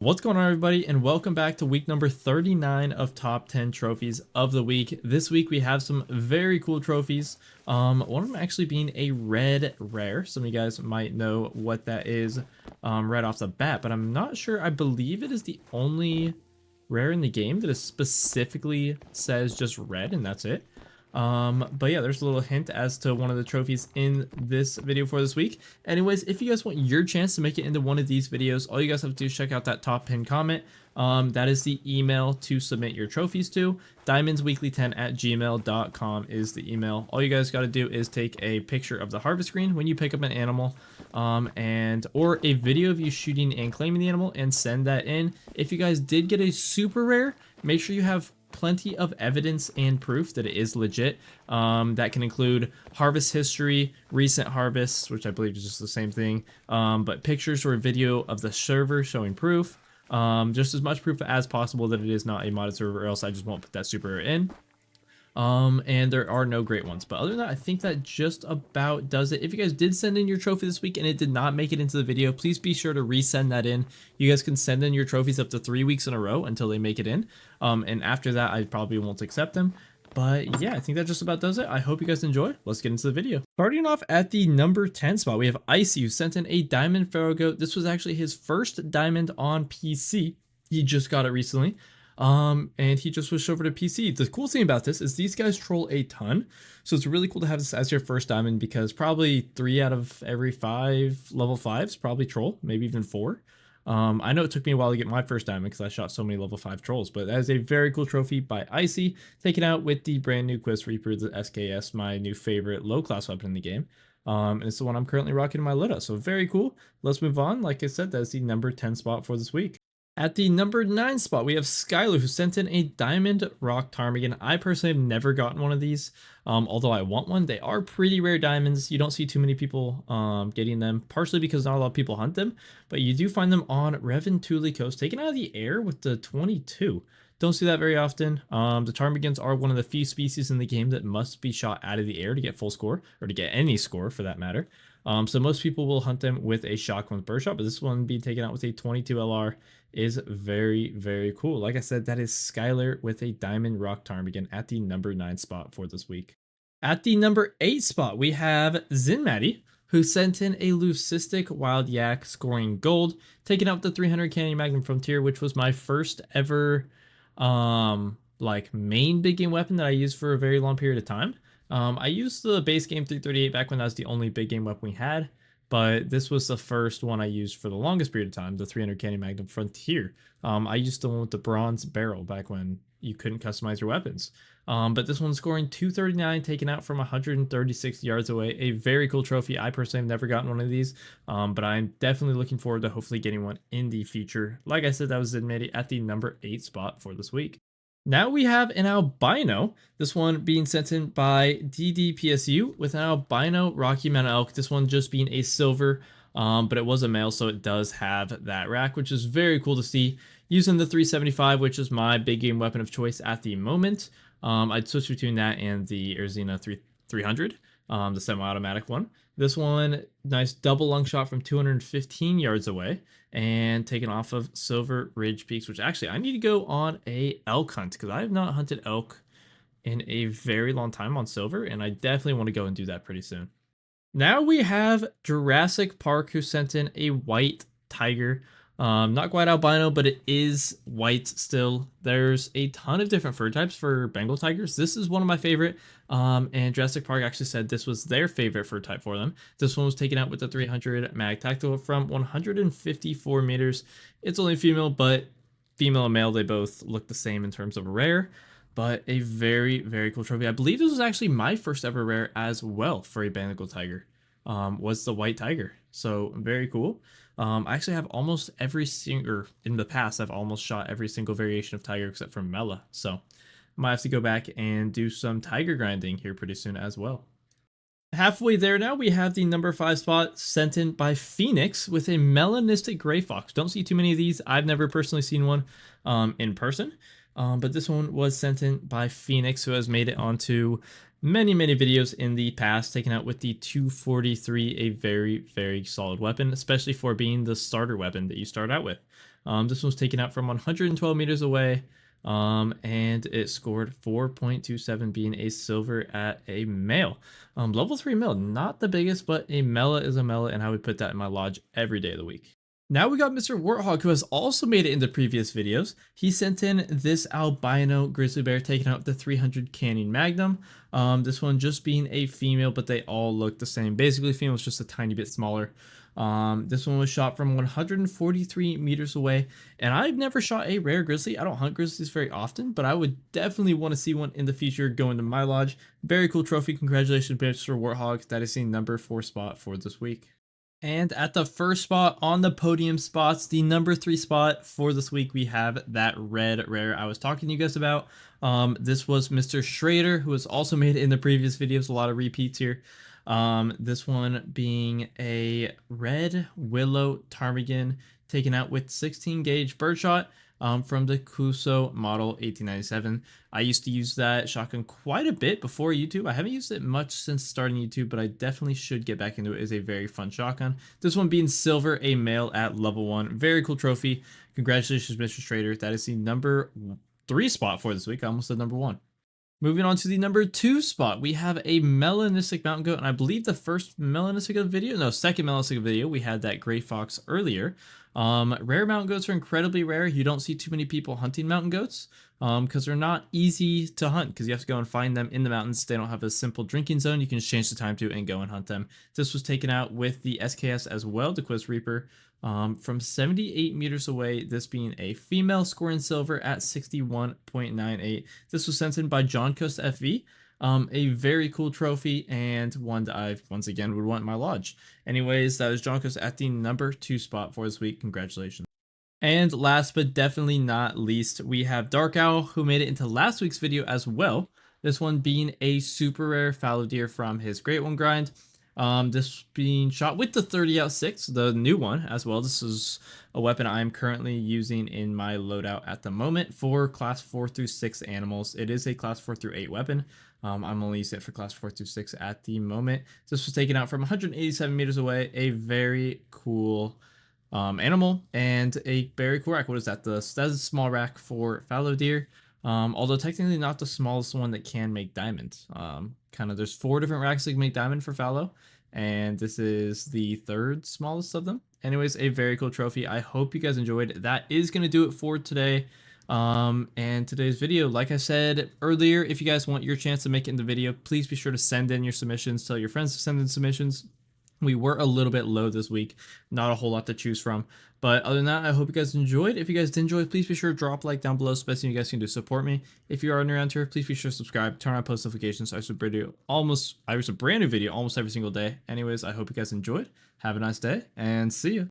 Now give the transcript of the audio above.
What's going on, everybody, and welcome back to week number 39 of top 10 trophies of the week. This week we have some very cool trophies. One of them actually being a red rare. Some of you guys might know what that is right off the bat, but I'm not sure. I believe it is the only rare in the game that is specifically says just red, and that's it. But yeah, there's a little hint as to one of the trophies in this video for this week. Anyways, if you guys want your chance to make it into one of these videos, all you guys have to do is check out that top pinned comment. That is the email to submit your trophies to. diamondsweekly10@gmail.com is the email. All you guys got to do is take a picture of the harvest screen when you pick up an animal, or a video of you shooting and claiming the animal, and send that in. If you guys did get a super rare, make sure you have plenty of evidence and proof that it is legit. That can include harvest history, recent harvests, which I believe is just the same thing, but pictures or video of the server showing proof. Just as much proof as possible that it is not a modded server, or else I just won't put that super in. And there are no great ones, but other than that, I think that just about does it. If you guys did send in your trophy this week and it did not make it into the video, please be sure to resend that in. You guys can send in your trophies up to 3 weeks in a row until they make it in, and after that I probably won't accept them. But yeah, I think that just about does it. I hope you guys enjoy. Let's get into the video. Starting off at the number 10 spot, we have Icy, who sent in a diamond pharaoh goat. This was actually his first diamond on PC. He just got it recently. And he just switched over to PC. The cool thing about this is these guys troll a ton, so it's really cool to have this as your first diamond, because probably 3 out of every 5 level 5s probably troll, maybe even 4. I know it took me a while to get my first diamond because I shot so many level 5 trolls, but that is a very cool trophy by Icy, taken out with the brand new Quest Reaper, the SKS, my new favorite low class weapon in the game. And it's the one I'm currently rocking in my Lida, so very cool. Let's move on. Like I said, that's the number 10 spot for this week. At the number 9 spot, we have Skylar, who sent in a Diamond Rock Ptarmigan. I personally have never gotten one of these, although I want one. They are pretty rare diamonds. You don't see too many people getting them, partially because not a lot of people hunt them, but you do find them on Reventuli Coast, taken out of the air with the 22. Don't see that very often. The ptarmigans are one of the few species in the game that must be shot out of the air to get full score, or to get any score for that matter. So most people will hunt them with a shotgun birdshot, but this one being taken out with a 22 LR is very, very cool. Like I said, that is Skylar with a Diamond Rock Ptarmigan at the number 9 spot for this week. At the number 8 spot, we have Zinmatty, who sent in a Leucistic Wild Yak scoring gold, taking out the 300 Canyon Magnum Frontier, which was my first ever like main big game weapon that I used for a very long period of time. I used the base game 338 back when that was the only big game weapon we had, but this was the first one I used for the longest period of time, the 300 Canyon Magnum Frontier. I used the one with the bronze barrel back when you couldn't customize your weapons. But this one's scoring 239, taken out from 136 yards away. A very cool trophy. I personally have never gotten one of these, but I'm definitely looking forward to hopefully getting one in the future. Like I said, that was admitted at the number 8 spot for this week. Now we have an albino, this one being sent in by DDPSU with an albino Rocky Mountain elk. This one just being a silver, but it was a male, so it does have that rack, which is very cool to see. Using the 375, which is my big game weapon of choice at the moment. I'd switch between that and the Arizona 300, the semi-automatic one. This one, nice double lung shot from 215 yards away, and taken off of Silver Ridge Peaks, which actually I need to go on a elk hunt, because I have not hunted elk in a very long time on silver, and I definitely want to go and do that pretty soon. Now we have Jurassic Park, who sent in a white tiger. Not quite albino, but it is white still. There's a ton of different fur types for Bengal tigers. This is one of my favorite, and Jurassic Park actually said this was their favorite fur type for them. This one was taken out with the 300 mag tactical from 154 meters. It's only female, but female and male, they both look the same in terms of rare, but a very, very cool trophy. I believe this was actually my first ever rare as well for a Bengal tiger, was the white tiger. So very cool. I actually have almost every single, in the past, I've almost shot every single variation of tiger except for Mela. So I might have to go back and do some tiger grinding here pretty soon as well. Halfway there now, we have the number 5 spot sent in by Phoenix with a melanistic gray fox. Don't see too many of these. I've never personally seen one in person, but this one was sent in by Phoenix, who has made it onto many videos in the past, taken out with the 243, a very solid weapon, especially for being the starter weapon that you start out with. This one was taken out from 112 meters away. And it scored 4.27, being a silver at a male. Level 3 male, not the biggest, but a mela is a mela, and I would put that in my lodge every day of the week. Now we got Mr. Warthog, who has also made it into previous videos. He sent in this albino grizzly bear taking out the 300 Canyon Magnum. This one just being a female, but they all look the same. Basically, female's just a tiny bit smaller. This one was shot from 143 meters away, and I've never shot a rare grizzly. I don't hunt grizzlies very often, but I would definitely want to see one in the future go into my lodge. Very cool trophy. Congratulations, Mr. Warthog. That is the number 4 spot for this week. And at the first spot on the podium spots, the number 3 spot for this week, we have that red rare I was talking to you guys about. This was Mr. Schrader, who has also made it in the previous videos. A lot of repeats here. This one being a red willow ptarmigan taken out with 16 gauge birdshot. From the Kuso model 1897. I used to use that shotgun quite a bit before YouTube. I haven't used it much since starting YouTube, but I definitely should get back into it. It's a very fun shotgun. This one being silver, a male at level 1. Very cool trophy. Congratulations, Mr. Strader. That is the number 3 spot for this week. I almost said number 1. Moving on to the number 2 spot, we have a melanistic mountain goat, and I believe the first melanistic video, no, second melanistic video, we had that gray fox earlier. Rare mountain goats are incredibly rare. You don't see too many people hunting mountain goats because they're not easy to hunt because you have to go and find them in the mountains. They don't have a simple drinking zone. You can just change the time to and go and hunt them. This was taken out with the SKS as well, the Quiz Reaper. From 78 meters away, this being a female, scoring silver at 61.98. This was sent in by John Coast FV. A very cool trophy and one that I once again would want in my lodge. Anyways, that was John Coast at the number 2 spot for this week. Congratulations. And last but definitely not least, we have Dark Owl, who made it into last week's video as well. This one being a super rare fallow deer from his Great One grind. This being shot with the 30-06, the new one as well. This is a weapon I'm currently using in my loadout at the moment for class 4 through 6 animals. It is a class 4 through 8 weapon. I'm only using it for class 4 through 6 at the moment. This was taken out from 187 meters away. A very cool animal and a very cool rack. What is that? That's a small rack for fallow deer. Although technically not the smallest one that can make diamonds. There's 4 different racks that can make diamond for fallow, and this is the 3rd smallest of them. Anyways, a very cool trophy. I hope you guys enjoyed. That is going to do it for today. And today's video, like I said earlier, if you guys want your chance to make it in the video, please be sure to send in your submissions. Tell your friends to send in submissions. We were a little bit low this week, not a whole lot to choose from. But other than that, I hope you guys enjoyed. If you guys did enjoy, please be sure to drop a like down below, especially if you guys can do support me. If you are new around here, please be sure to subscribe, turn on post notifications. I release a brand new video almost every single day. Anyways, I hope you guys enjoyed. Have a nice day and see you.